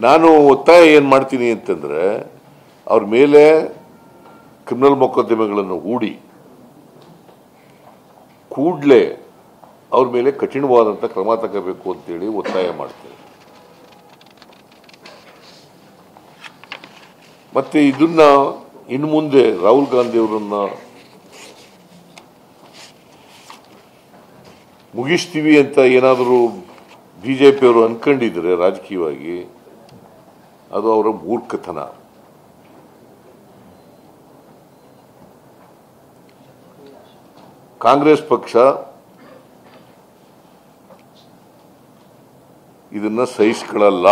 ನಾನು ಒತ್ತಾಯ ಏನು ಮಾಡ್ತೀನಿ ಅಂತಂದರೆ ಅವ್ರ ಮೇಲೆ ಕ್ರಿಮಿನಲ್ ಮೊಕದ್ದಮೆಗಳನ್ನು ಹೂಡಿ ಕೂಡಲೇ ಅವ್ರ ಮೇಲೆ ಕಠಿಣವಾದಂಥ ಕ್ರಮ ತಗೋಬೇಕು ಅಂತೇಳಿ ಒತ್ತಾಯ ಮಾಡ್ತೇನೆ. ಮತ್ತೆ ಇದನ್ನ ಇನ್ನು ಮುಂದೆ ರಾಹುಲ್ ಗಾಂಧಿ ಅವರನ್ನ ಮುಗಿಸ್ತೀವಿ ಅಂತ ಏನಾದರೂ ಬಿಜೆಪಿಯವರು ಅನ್ಕೊಂಡಿದ್ರೆ ರಾಜಕೀಯವಾಗಿ ಅದು ಅವರ ಮೂರ್ಖತನ. ಕಾಂಗ್ರೆಸ್ ಪಕ್ಷ ಇದನ್ನ ಸಹಿಸಿಕೊಳ್ಳಲ್ಲ.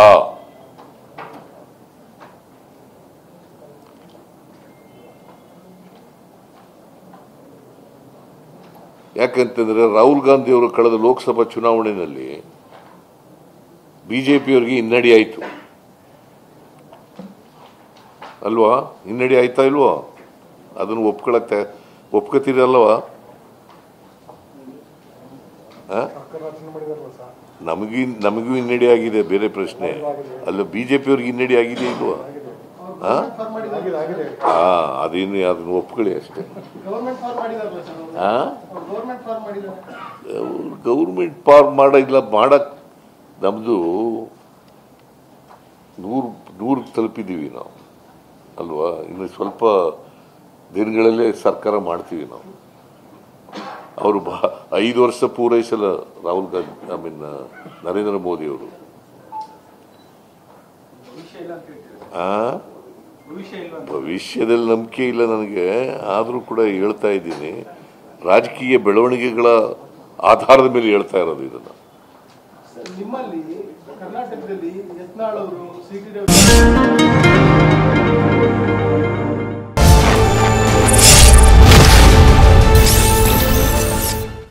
ಯಾಕಂತಂದ್ರೆ ರಾಹುಲ್ ಗಾಂಧಿ ಅವರು ಕಳೆದ ಲೋಕಸಭಾ ಚುನಾವಣೆಯಲ್ಲಿ ಬಿಜೆಪಿಯವರಿಗೆ ಹಿನ್ನಡೆ ಆಯಿತು ಅಲ್ವಾ? ಹಿನ್ನಡೆ ಆಯ್ತಾ ಇಲ್ವಾ? ಅದನ್ನು ಒಪ್ಕೋತೀರಲ್ವಾ? ನಮಗೂ ಹಿನ್ನಡೆ ಆಗಿದೆ, ಬೇರೆ ಪ್ರಶ್ನೆ ಅಲ್ಲ. ಬಿಜೆಪಿಯವ್ರಿಗೆ ಹಿನ್ನಡೆ ಆಗಿದೆ ಇಲ್ವಾ? ಅದೇನು ಅದನ್ನ ಒಪ್ಕೊಳ್ಳಿ ಅಷ್ಟೇ. ಗೌರ್ಮೆಂಟ್ ಫಾರ್ಮ್ ಮಾಡಕ್ ನಮ್ದು 100 ತಲುಪಿದ್ದೀವಿ ನಾವು ಅಲ್ವಾ? ಇನ್ನು ಸ್ವಲ್ಪ ದಿನಗಳಲ್ಲೇ ಸರ್ಕಾರ ಮಾಡ್ತೀವಿ ನಾವು. ಅವರು 5 ವರ್ಷ ಪೂರೈಸಲ್ಲ ರಾಹುಲ್ ಗಾಂಧಿ ನರೇಂದ್ರ ಮೋದಿ ಅವರು. ಭವಿಷ್ಯದಲ್ಲಿ ನಂಬಿಕೆ ಇಲ್ಲ ನನಗೆ, ಆದರೂ ಕೂಡ ಹೇಳ್ತಾ ಇದ್ದೀನಿ. ರಾಜಕೀಯ ಬೆಳವಣಿಗೆಗಳ ಆಧಾರದ ಮೇಲೆ ಹೇಳ್ತಾ ಇರೋದು ಇದನ್ನ. ನಿಮ್ಮಲ್ಲಿ ಕರ್ನಾಟಕದಲ್ಲಿ ಯತ್ನಾಳ್ ಅವರು